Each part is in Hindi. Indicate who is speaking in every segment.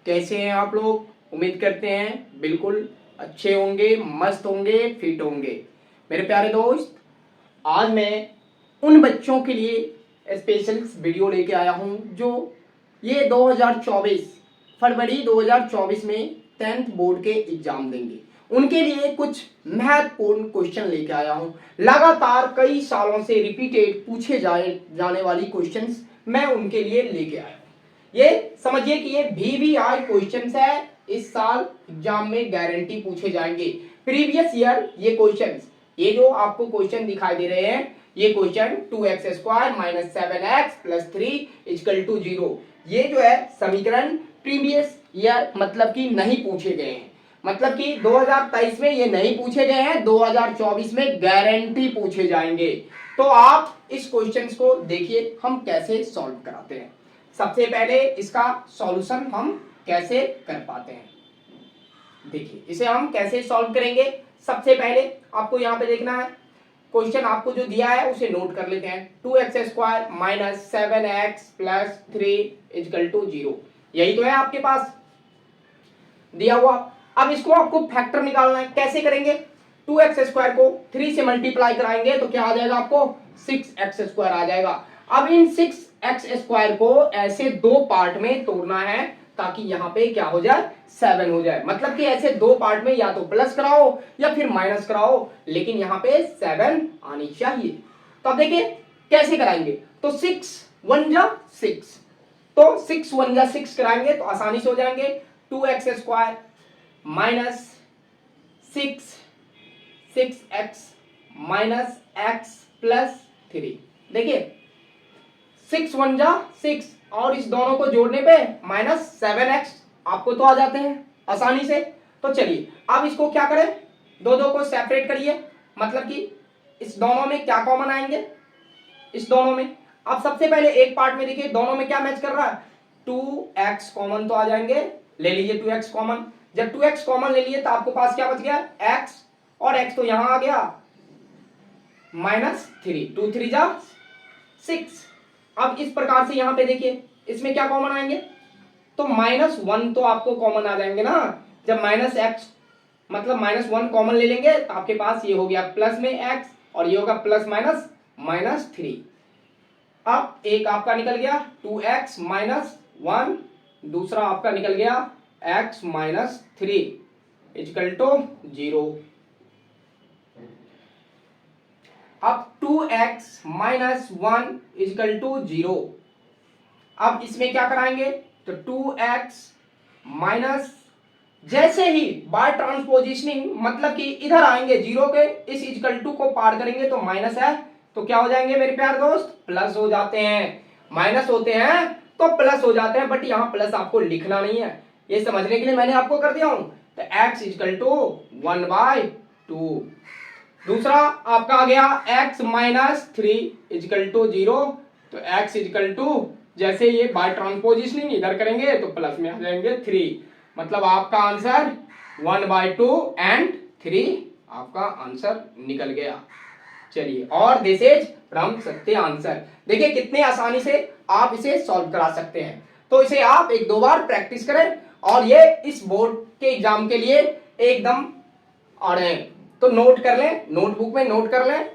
Speaker 1: कैसे हैं आप लोग? उम्मीद करते हैं बिल्कुल अच्छे होंगे, मस्त होंगे, फिट होंगे। मेरे प्यारे दोस्त, आज मैं उन बच्चों के लिए स्पेशल वीडियो लेके आया हूं जो ये 2024 फरवरी 2024 में 10th बोर्ड के एग्जाम देंगे। उनके लिए कुछ महत्वपूर्ण क्वेश्चन लेके आया हूं। लगातार कई सालों से रिपीटेड पूछे जाने वाली क्वेश्चंस मैं उनके लिए लेके आया हूं। ये समझिए कि ये VVI क्वेश्चंस है, इस साल एग्जाम में गारंटी पूछे जाएंगे। प्रीवियस ईयर ये क्वेश्चंस, ये जो आपको क्वेश्चन दिखाई दे रहे हैं, ये क्वेश्चन 2x² - 7x + 3 = 0, ये जो है समीकरण प्रीवियस ईयर मतलब कि नहीं पूछे गए हैं। मतलब कि 2023 में ये नहीं पूछे गए हैं, 2024 में गारंटी पूछे जाएंगे। तो आप इस क्वेश्चंस को देखिए हम कैसे सॉल्व कराते हैं। सबसे पहले इसका सॉल्यूशन हम कैसे कर पाते हैं, देखिए इसे हम कैसे सॉल्व करेंगे। सबसे पहले आपको यहाँ पे देखना है, क्वेश्चन आपको जो दिया है उसे नोट कर लेते हैं। 2x² - 7x + 3 = 0, यही तो है आपके पास दिया हुआ। अब इसको आपको फैक्टर निकालना है, कैसे करेंगे? 2x² को 3 से मल्टीप्लाई कराएंगे तो क्या आ जाएगा आपको? 6x² आ जाएगा। अब इन 6x² को ऐसे दो पार्ट में तोड़ना है ताकि यहाँ पे क्या हो जाए? 7 हो जाए। मतलब कि ऐसे दो पार्ट में या तो प्लस कराओ या फिर माइनस कराओ, लेकिन यहाँ पे 7 आनी चाहिए। तो अब देखिए कैसे कराएंगे। तो 6 1 जा 6, तो 6 1 जा 6 कराएंगे तो आसानी से हो जाएंगे। 2x² - 6x - x + 3, देखिए 6 1 जा 6 और इस दोनों को जोड़ने पे -7x आपको तो आ जाते हैं आसानी से। तो चलिए अब इसको क्या करें, दो को सेपरेट करिए। मतलब कि इस दोनों में क्या कॉमन आएंगे? इस दोनों में अब सबसे पहले एक पार्ट में देखिए दोनों में क्या मैच कर रहा है? 2x कॉमन तो आ जाएंगे, ले लीजिए 2x कॉमन। जब 2x कॉमन ले लिए तो आपको पास क्या बच गया? x, और x तो यहां आ गया -3, 2 3 जा 6। अब इस प्रकार से यहां पे देखिए इसमें क्या कॉमन आएंगे? तो -1 तो आपको कॉमन आ जाएंगे ना। जब -x मतलब -1 कॉमन ले लेंगे तो आपके पास ये हो गया प्लस में x और ये होगा प्लस माइनस -3। अब एक आपका निकल गया 2x - 1, दूसरा आपका निकल गया x - 3 = 0। अब 2x - 1 = 0। अब इसमें क्या कराएंगे? तो 2x माइनस, जैसे ही बाय ट्रांसपोजिशनिंग मतलब कि इधर आएंगे जीरो के, इस = को पार करेंगे तो माइनस है, तो क्या हो जाएंगे मेरे प्यारे दोस्त? प्लस हो जाते हैं। माइनस होते हैं तो प्लस हो जाते हैं, बट यहां प्लस आपको लिखना नहीं है, ये समझने के लिए मैंने आपको कर दिया हूं। तो x = 1/2। दूसरा आपका आ गया x - 3 = 0। तो x = जैसे ये बाय ट्रांसपोजिशनिंग इधर करेंगे तो प्लस में आ जाएंगे 3। मतलब आपका आंसर 1/2 एंड 3 आपका आंसर निकल गया। चलिए, और दिस इज फ्रॉम सत्य आंसर। देखिए कितने आसानी से आप इसे सॉल्व करा सकते हैं। तो इसे आप एक दो बार प्रैक्टिस करें और ये इस बोर्ड के एग्जाम के लिए एकदम आ रहे हैं। तो नोट कर लें, नोटबुक में नोट कर लें।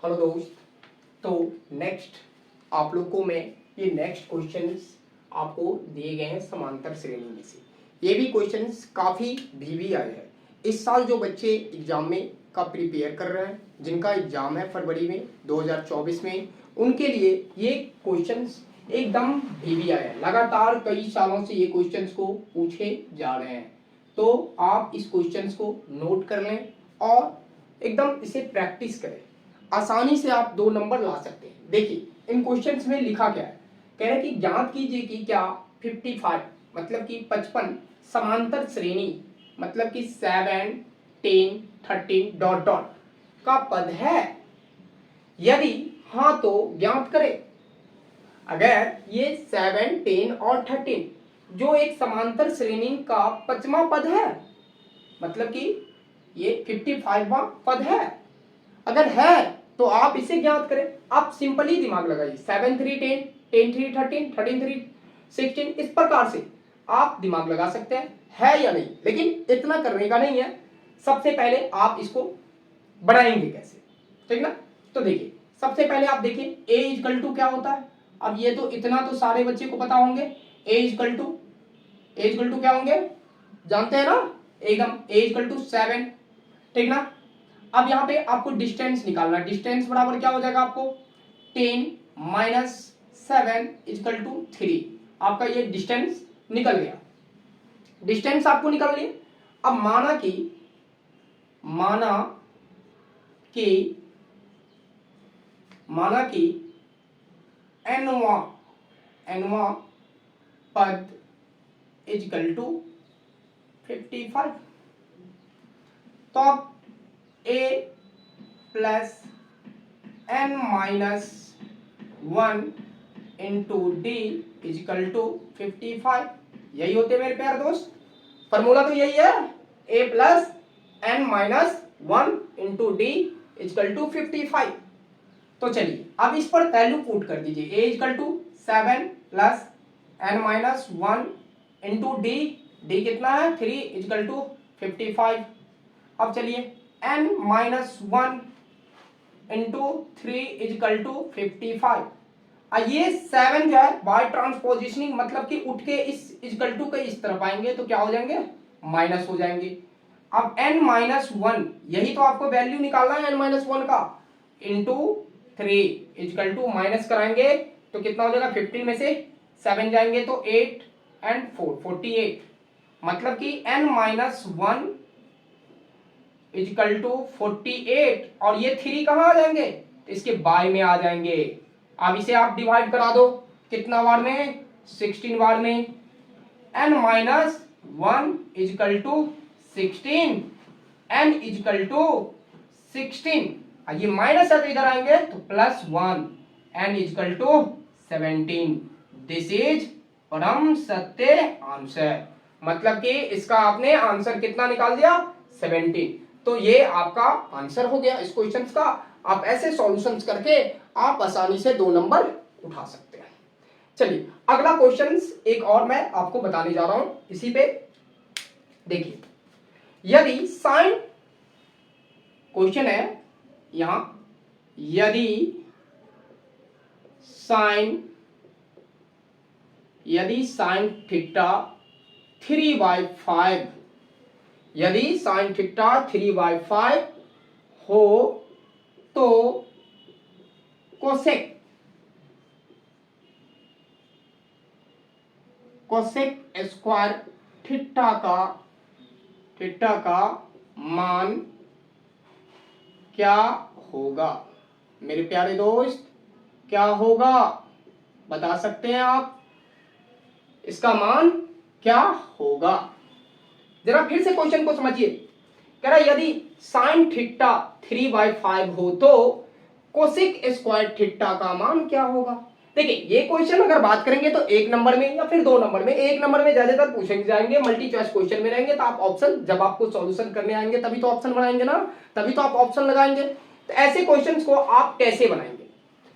Speaker 1: हेलो दोस्त, तो नेक्स्ट आप लोग को मैं ये नेक्स्ट क्वेश्चंस आपको दिए गए हैं समांतर श्रेणी में से। ये भी क्वेश्चंस काफ़ी VVI है। इस साल जो बच्चे एग्जाम में का प्रिपेयर कर रहे हैं, जिनका एग्जाम है फरवरी में 2024 में, उनके लिए ये क्वेश्चंस एकदम VVI है। लगातार कई सालों से ये क्वेश्चंस को पूछे जा रहे हैं। तो आप इस क्वेश्चंस को नोट कर लें और एकदम इसे प्रैक्टिस करें। आसानी से आप 2 नंबर ला सकते हैं। देखिए इन क्वेश्चंस में लिखा क्या है, कह रहे हैं कि ज्ञात कीजिए कि क्या 55 मतलब कि 55 समांतर श्रेणी मतलब कि 7 10 13 डॉट डॉट का पद है। यदि हाँ तो ज्ञात करें। अगर ये 7 10 और 13 जो एक समांतर श्रेणी का 5वां पद है, मतलब कि ये 55वां पद है, अगर है तो आप इसे ज्ञात करें। आप सिंपली दिमाग लगाइए, 7 3 10, 10 3 13, 13 3 16, इस प्रकार से आप दिमाग लगा सकते हैं, है या नहीं, लेकिन इतना करने का नहीं है। सबसे पहले आप इसको बढ़ाएंगे कैसे, ठीक ना। तो देखिए सबसे पहले आप देखिए a इक्वल टू क्या होता है। अब ये तो इतना तो सारे बच्चे को पता होंगे, a इक्वल टू क्या होंगे, जानते हैं ना एकदम, a इक्वल टू 7, ठीक ना। अब यहाँ पे आपको डिस्टेंस निकालना, डिस्टेंस बराबर क्या हो जाएगा आपको 10 माइनस 7 इक्वल टू 3। आपका ये डिस्टेंस निकल गया, डिस्टेंस आपको निकल लिया। अब माना कि nवां पद इक्वल टू 55। तो अब a plus n minus 1 into d equal to 55, यही होते मेरे प्यारे दोस्त, फॉर्मूला तो यही है, a plus n minus 1 into d equal to 55। तो चलिए अब इस पर वैल्यू पुट कर दीजिए, a equal to 7 plus n minus 1 into d कितना है 3 इजिकल टू 55। अब चलिए n minus 1 into 3 equal to 55। ये 7 जो है बाय ट्रांसपोजिशनिंग, मतलब कि उठ के इस इजिकल टू के इस तरफ आएंगे तो क्या हो जाएंगे, माइनस हो जाएंगे। अब n माइनस 1, यही तो आपको वैल्यू निकालना है n माइनस 1 का, इंटू 3 इजिकल टू माइनस कराएंगे तो कितना हो जाएगा, 15 में से 7 जाएंगे तो 8 एंड 4 48, मतलब कि n माइनस 1 इजिकल टू 48, और ये 3 कहाँ आ जाएंगे, इसके बाय में आ जाएंगे। अब इसे आप डिवाइड करा दो, कितना बार में, 16 बार में, n minus 1 equal to 16, n equal to 16, ये माइनस है तो इधर आएंगे तो plus 1, n equal to 17। This is परम सत्य आंसर, मतलब कि इसका आपने आंसर कितना निकाल दिया, 17। तो ये आपका आंसर हो गया इस क्वेश्चन का। आप ऐसे सॉल्यूशंस करके आप आसानी से 2 नंबर उठा सकते हैं। चलिए अगला क्वेश्चन एक और मैं आपको बताने जा रहा हूं इसी पे। देखिए यदि साइन, क्वेश्चन है यहां, यदि साइन थीटा 3/5, यदि साइन थीटा 3/5 हो तो कोसेक स्क्वायर थीटा का मान क्या होगा। मेरे प्यारे दोस्त क्या होगा, बता सकते हैं आप, इसका मान क्या होगा। जरा फिर से क्वेश्चन को समझिए, कह रहा यदि साइन थीटा 3/5 हो तो कोसेक स्क्वायर थीटा का मान क्या होगा। देखिए ये क्वेश्चन अगर बात करेंगे तो 1 नंबर में या फिर 2 नंबर में, 1 नंबर में ज्यादातर पूछे जाएंगे, मल्टी चॉइस क्वेश्चन में रहेंगे, तो आप ऑप्शन, जब आपको सॉल्यूशन करने आएंगे तभी तो ऑप्शन बनाएंगे ना, तभी तो आप ऑप्शन लगाएंगे। तो ऐसे क्वेश्चंस को आप कैसे बनाएंगे,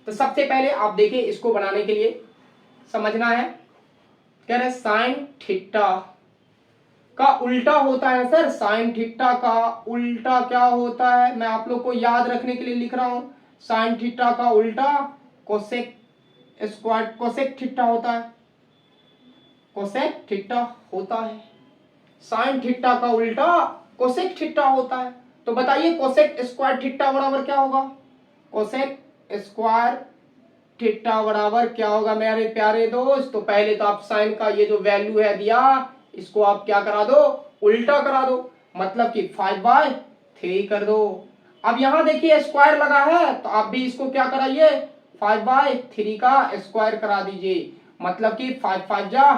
Speaker 1: तो सबसे पहले आप देखिए इसको बनाने के लिए समझना है, कह रहे साइन थीटा का उल्टा होता है सर, साइन थीटा का उल्टा क्या होता है, मैं आप लोग को याद रखने के लिए लिख रहा हूं, साइन थीटा का उल्टा कोसेक स्क्वायर, कोसेक थीटा होता है, कोसेक थीटा होता है, साइन थीटा का उल्टा कोसेक थीटा होता है। तो बताइए कोसेक स्क्वायर थीटा बराबर क्या होगा, कोसेक स्क्वायर थीटा बराबर क्या होगा मेरे प्यारे दोस्त। तो पहले तो आप साइन का ये जो वैल्यू है दिया, इसको आप क्या करा दो, उल्टा करा दो, मतलब कि 5/3 कर दो। अब यहां देखिए स्क्वायर लगा है तो आप भी इसको क्या कराइए, 5/3 का स्क्वायर करा दीजिए, मतलब कि 5 5 जा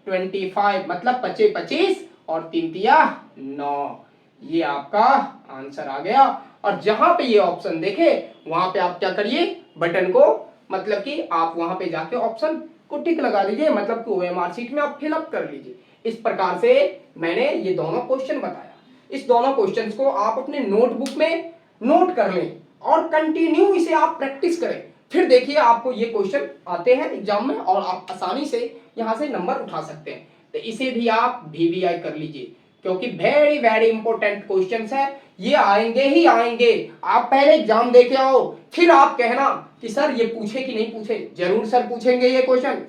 Speaker 1: 25, मतलब 25 25 और 3 तिया 9, ये आपका आंसर आ गया। और जहां पे ये ऑप्शन देखे वहां पे आप क्या करिए, बटन को, मतलब कि आप वहां पे जाके ऑप्शन को टिक लगा दीजिए, मतलब कि ओएमआर शीट में आप फिलअप कर लीजिए। इस प्रकार से मैंने ये दोनों क्वेश्चन बताया, इस दोनों क्वेश्चंस को आप अपने नोटबुक में नोट कर लें और कंटिन्यू इसे आप प्रैक्टिस करें, फिर देखिए आपको ये क्वेश्चन आते हैं एग्जाम में और आप आसानी से यहाँ से नंबर उठा सकते हैं। तो इसे भी आप VVI कर लीजिए, क्योंकि वेरी वेरी इंपॉर्टेंट क्वेश्चंस है, ये आएंगे ही आएंगे। आप पहले एग्जाम दे के आओ, फिर आप कहना कि सर ये पूछे कि नहीं पूछे। जरूर सर पूछेंगे ये क्वेश्चन।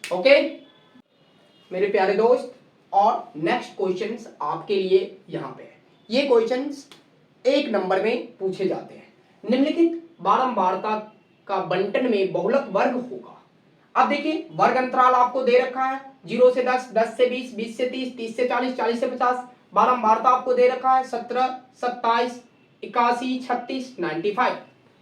Speaker 1: ओके मेरे प्यारे दोस्त, और नेक्स्ट क्वेश्चंस आपके लिए यहाँ पे है। ये क्वेश्चंस 1 नंबर में पूछे जाते हैं। निम्नलिखित बारंबारता का बंटन में बहुलक वर्ग होगा। अब देखिए वर्ग अंतराल आपको दे रखा है 0 से 10, 10 से 20, 20 से 30, 30 से 40, 40 से 50। बारंबारता आपको दे रखा है 17, 27, 81, 36, 95।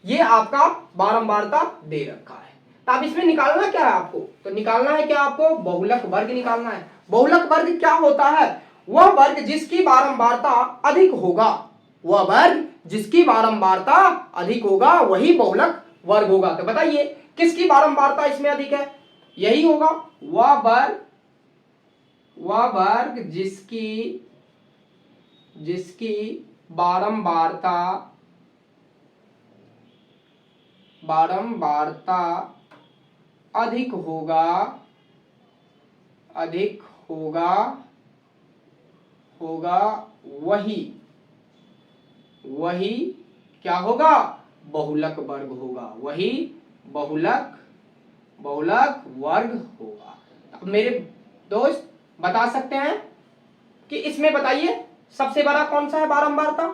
Speaker 1: ये आपका बारंबारता दे रखा है। तो अब इसमें निकालना क्या है आपको? तो निकालना है क्या आपको? बहुलक वर्ग निकालना है। बहुलक वर्ग क्या होता है? वह वर्ग जिसकी बारंबारता अधिक होगा, वह वर्ग जिसकी बारंबारता अधिक होगा वही बहुलक वर्ग होगा। तो बताइए किसकी बारंबारता इसमें अधिक है? यही होगा, वह वर्ग जिसकी बारंबारता अधिक होगा वही क्या होगा? बहुलक वर्ग होगा, वही बहुलक वर्ग होगा। अब मेरे दोस्त बता सकते हैं कि इसमें बताइए सबसे बड़ा कौन सा है बारंबारता?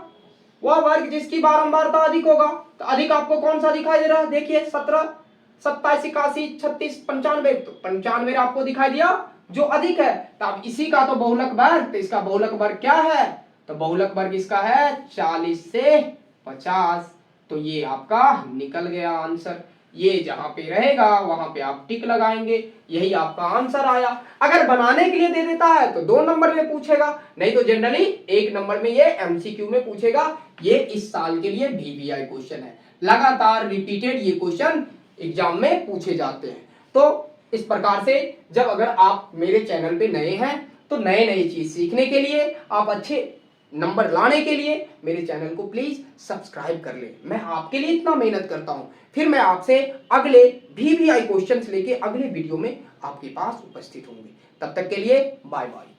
Speaker 1: वह वर्ग जिसकी बारंबारता अधिक होगा। तो अधिक आपको कौन सा दिखाई दे रहा है? देखिए 17, 27, 81, 36, 95। तो 95 आपको दिखाई दिया जो अधिक है। तो अब इसी का तो बहुलक वर्ग, तो इसका बहुलक वर्ग क्या है? तो बहुलक वर्ग इसका है 40 से 50। तो ये आपका निकल गया आंसर। ये जहां पे रहेगा वहां पे आप टिक लगाएंगे, यही आपका आंसर आया। अगर बनाने के लिए दे देता है तो 2 नंबर में पूछेगा, नहीं तो जनरली 1 नंबर में ये MCQ में पूछेगा। ये इस साल के लिए VVI क्वेश्चन है, लगातार रिपीटेड ये क्वेश्चन एग्जाम में पूछे जाते हैं। तो इस प्रकार से जब अगर आप मेरे चैनल पे नए हैं तो नए चीज सीखने के लिए, आप अच्छे नंबर लाने के लिए मेरे चैनल को प्लीज सब्सक्राइब कर ले। मैं आपके लिए इतना मेहनत करता हूं। फिर मैं आपसे अगले VVI क्वेश्चंस लेके अगले वीडियो में आपके पास उपस्थित होंगे। तब तक के लिए बाय बाय।